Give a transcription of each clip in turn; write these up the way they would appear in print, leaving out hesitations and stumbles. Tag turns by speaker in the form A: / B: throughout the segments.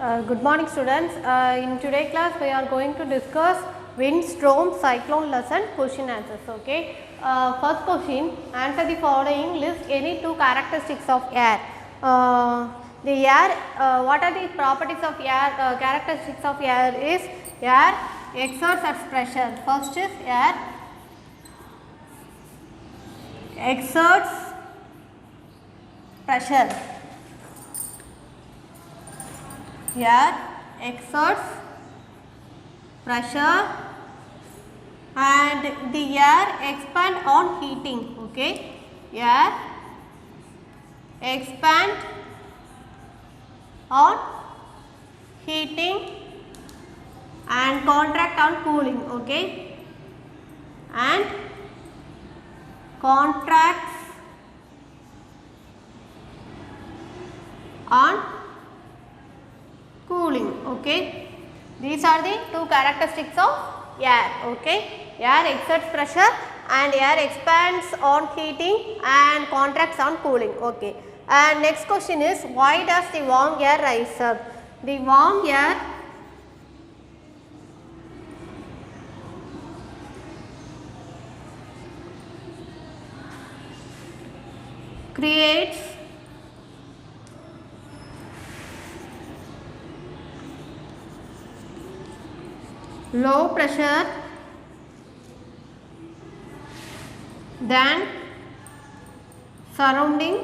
A: Good morning students. In today's class we are going to discuss wind, storm, cyclone lesson question answers. Okay. First question, answer the following, list any two characteristics of air. The air, what are the properties of air? Characteristics of air is air exerts at pressure. First is air exerts pressure. Air exerts pressure and the air expand on heating. Okay, air expand on heating and contract on cooling. Okay, and contracts on cooling. Okay, these are the two characteristics of air. Okay, air exerts pressure and air expands on heating and contracts on cooling. Okay, and next question is, why does the warm air rise up? The warm air creates low pressure than surrounding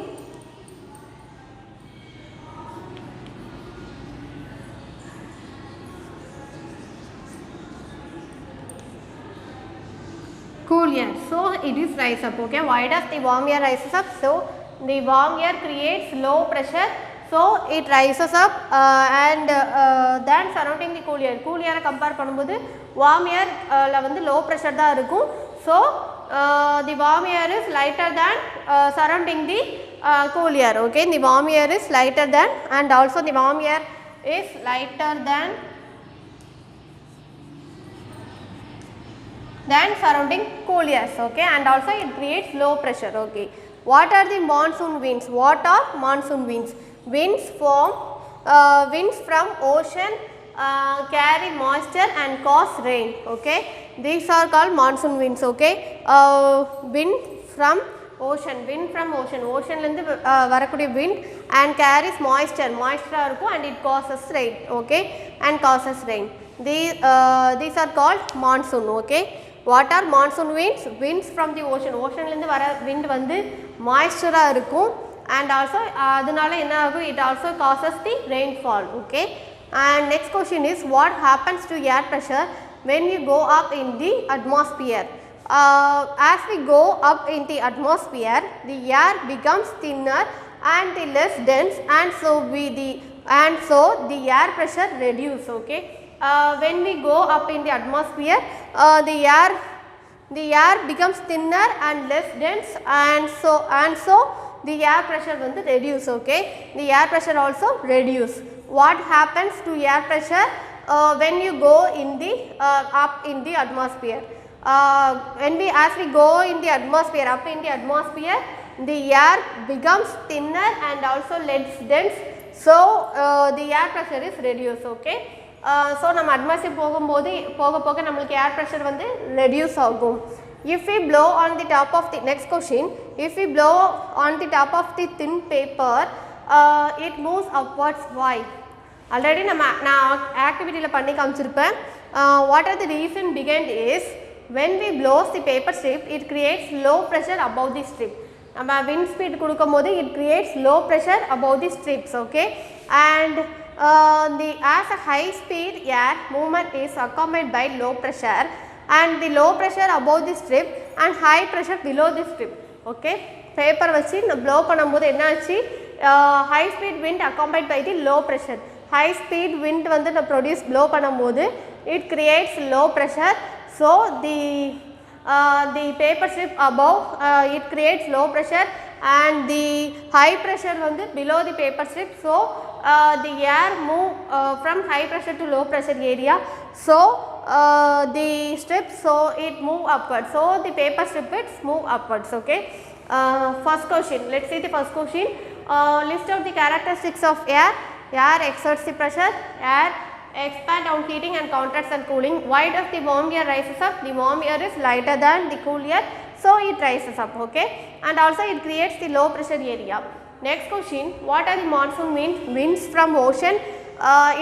A: cool air. So it is rise up. Okay, why does the warm air rises up? So the warm air creates low pressure, so it rises up and then surrounding the cool air. Cool air compare பண்ணும்போது warm air ல வந்து low pressure தான் இருக்கும். So the warm air is lighter than surrounding the cool air. Okay, the warm air is lighter than, and also the warm air is lighter than surrounding cool airs. Okay, and also it creates low pressure. Okay, what are the monsoon winds? What are monsoon winds? Winds from ocean carry moisture and cause rain. Okay, these are called monsoon winds. Okay, wind from ocean, ocean lende varakudi wind and carries moisture irukum and it causes rain. Okay, and causes rain. These are called monsoon. Okay, what are monsoon winds? Winds from the ocean lende vara wind vandu moisture irukum and also adanala enna agum, it also causes the rainfall. Okay, and next question is, what happens to air pressure when you go up in the atmosphere? As we go up in the atmosphere, the air becomes thinner and the less dense, and so the air pressure reduce. Okay, when we go up in the atmosphere, the air becomes thinner and less dense, and so the air pressure வந்து reduce. Okay, the air pressure also reduce. What happens to air pressure when you go in the up in the atmosphere? As we go in the atmosphere, up in the atmosphere, the air becomes thinner and also less dense, so the air pressure is reduced. Okay, so நம்ம atmosphere போகும்போது போக நமக்கு air pressure வந்து reduce ஆகும். If we blow on the top of the, next question, if we blow on the top of the thin paper, it moves upwards. Why? Already நான் activity ல பண்ணி காமிச்சிருப்பேன். What are the reason behind is, when we blow the paper strip, it creates low pressure above the strip. நம்ம wind speed கொடுக்கும்போது it creates low pressure above the strips. Okay, and as a high speed air movement is accompanied by low pressure, and the low pressure above the strip and high pressure below the strip. Okay, paper வச்சு blow பண்ணும்போது என்ன ஆச்சு, high speed wind accompanied by the low pressure. High speed wind வந்து produce blow பண்ணும்போது it creates low pressure, so the paper strip above it creates low pressure and the high pressure வந்து below the paper strip, so the air move from high pressure to low pressure area, so the strip, so it move upwards, so the paper strip it move upwards. Okay, first question, let's see the first question. List out the characteristics of air. Air exerts the pressure, air expand on heating and contracts and cooling. Why does the warm air rises up? The warm air is lighter than the cool air, so it rises up, okay. And also it creates the low pressure area. Next question, what are the monsoon winds? Winds from ocean,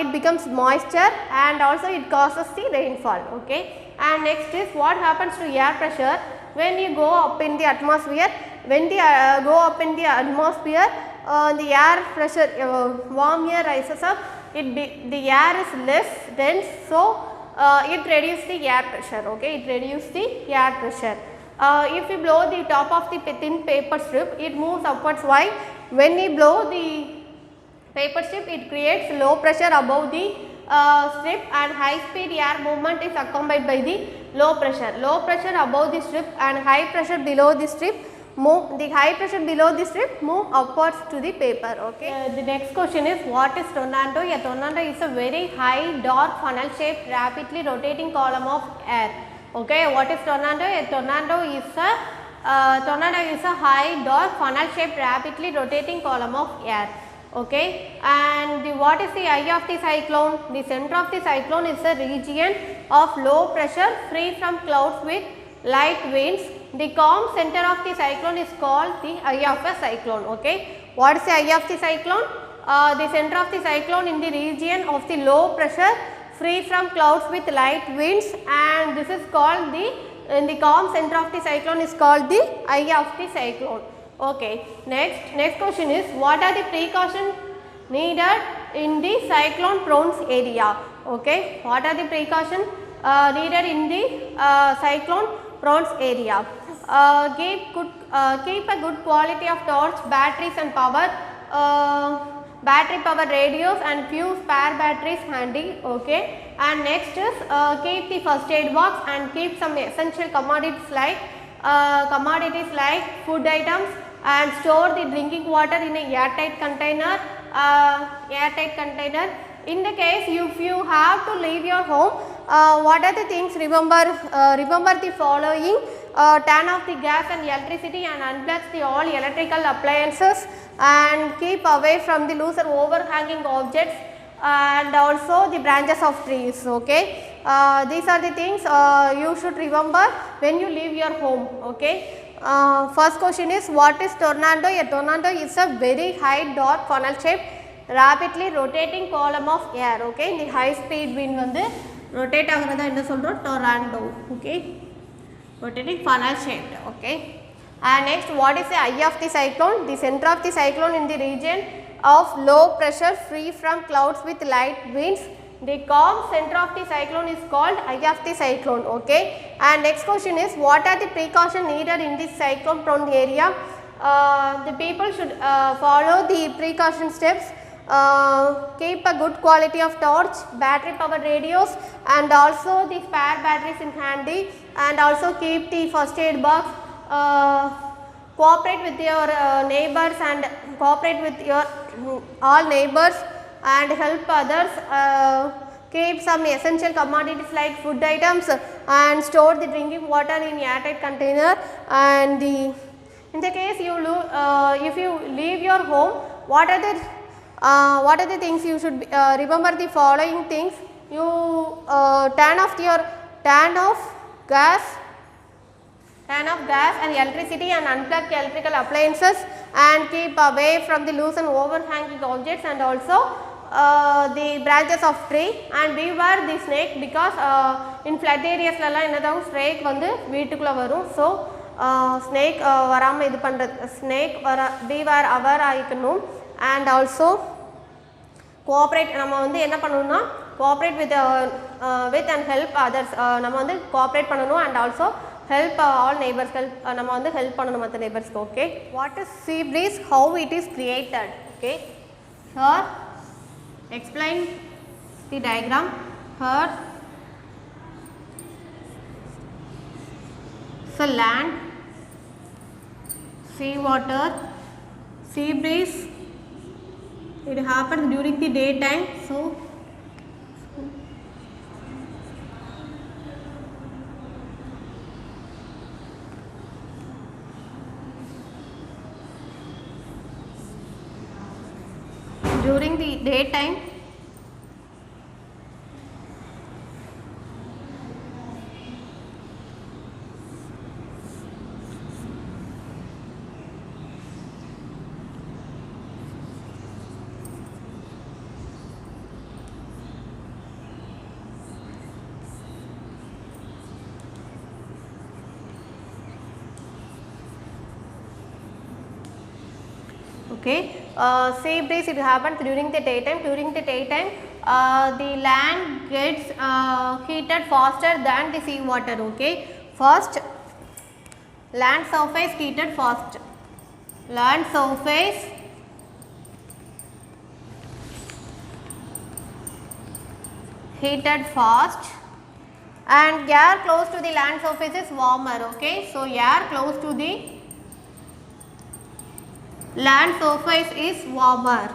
A: it becomes moisture and also it causes the rainfall, okay. And next is what happens to air pressure when you go up in the atmosphere. When the go up in the atmosphere, the air pressure, warm air rises up, the air is less dense, so it reduces the air pressure, okay. It reduces the air pressure. If you blow the top of the thin paper strip, it moves upwards. Why? When we blow the paper strip, it creates low pressure above the strip, and high speed air movement is accompanied by the low pressure. Low pressure above the strip and high pressure below the strip move, the high pressure below the strip move upwards to the paper, okay. The next question is, what is tornado? A tornado is a very high dark funnel shaped rapidly rotating column of air, okay. What is tornado? A tornado is a high dark funnel shaped rapidly rotating column of air, okay. And what is the eye of the cyclone? The center of the cyclone is a region of low pressure free from clouds with light winds. The calm center of the cyclone is called the eye of a cyclone, okay. What is the eye of the cyclone? The center of the cyclone in the region of the low pressure free from clouds with light winds, and this is called the calm center of the cyclone is called the eye of the cyclone, okay. Next question is, what are the precautions needed in the cyclone prone area, okay. What are the precautions needed in the cyclone prone area? Keep a good quality of torch, batteries and power, battery power radios and few spare batteries handy, okay. And next is keep the first aid box and keep some essential commodities like food items, and store the drinking water in a airtight container. In the case if you have to leave your home, what are the things? Remember the following: turn off the gas and electricity and unplug the all electrical appliances, and keep away from the loose or overhanging objects and also the branches of trees, okay. These are the things you should remember when you leave your home, okay. First question is, what is tornado? A tornado is a very high dark funnel shaped rapidly rotating column of air, okay. The high speed wind வந்து rotate ஆகுறதா என்ன சொல்றோம்? Tornado, okay. Rotating funnel shaped, okay. And next, what is the eye of the cyclone? The center of the cyclone in the region of low pressure free from clouds with light winds. The calm center of the cyclone is called eye of the cyclone, okay. And next question is, what are the precautions needed in this cyclone prone area? The people should follow the precaution steps. Keep a good quality of torch, battery powered radios and also the spare batteries in handy, and also keep the first aid box. Cooperate with your neighbors and cooperate with your all neighbors and help others. Keep some essential commodities like food items and store the drinking water in airtight container. And in the case if you leave your home, what are the things you should remember the following things. You turn off gas and electricity and unplug electrical appliances, and keep away from the loose and overhanging objects and also the branches of tree, and beware the snake, because in flood areas la enadavum snake vandu veetukulla varum, so snake varama idu pandrathu, snake beware aware aayikkanum. And also cooperate, நம்ம வந்து என்ன பண்ணணும்னா cooperate with and help others, நம்ம வந்து cooperate பண்ணணும் and also help all neighbors, நம்ம வந்து help பண்ணணும் மற்ற neighbors, okay. What is sea breeze? How it is created, okay. Here explain the diagram. Here so land, sea water, sea breeze. It happens during the daytime, so during the daytime, okay, sea breeze, it happens during the daytime. During the daytime, the land gets heated faster than the sea water. Okay, first land surface heated fast, land surface heated fast, and air close to the land surface is warmer. Okay, so air close to the land surface is warmer.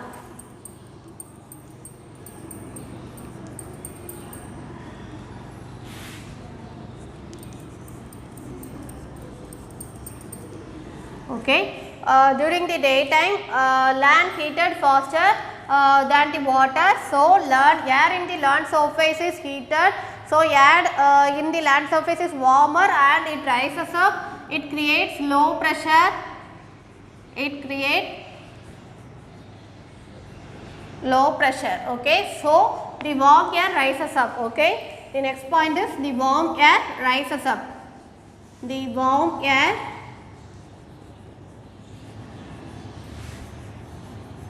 A: Okay, during the daytime, land heated faster than the water, so air in the land surface is heated, so air in the land surface is warmer and it rises up, it creates low pressure, it creates low pressure. Okay, so the warm air rises up. Okay, the next point is the warm air rises up, the warm air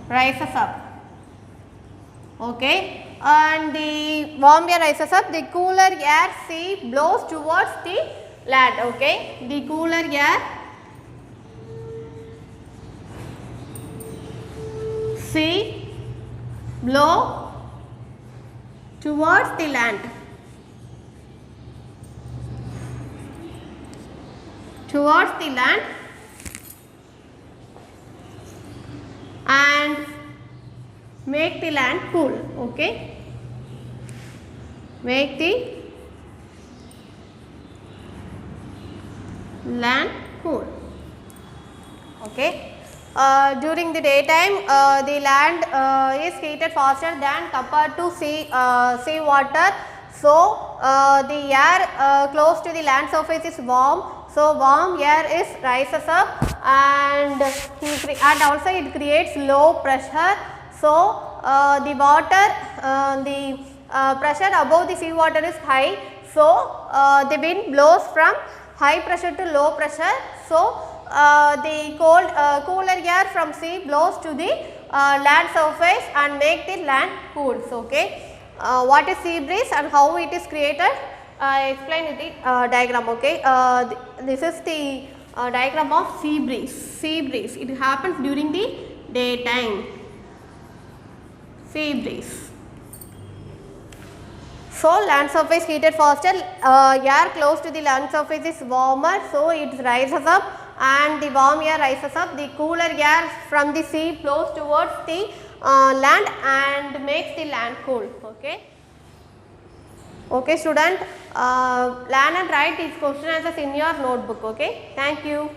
A: rises up. Okay, and the warm air rises up, the cooler air sea blows towards the land. Okay, the cooler air sea blow towards the land, towards the land, and make the land cool. Okay, make the land cool. Okay, during the daytime, the land is heated faster than compared to sea water, so the air close to the land surface is warm, so warm air is rises up, and also it creates low pressure, so the water the pressure above the sea water is high, so the wind blows from high pressure to low pressure, so the cooler air from sea blows to the land surface and make the land cool. So, okay, what is sea breeze and how it is created? I explain in the diagram. Okay, this is the diagram of sea breeze. Sea breeze, it happens during the daytime. Sea breeze. So, land surface heated faster, air close to the land surface is warmer, so it rises up, and the warm air rises up, the cooler air from the sea blows towards the land and makes the land cool. Okay, okay student, plan and write these question answers in your notebook. Okay, thank you.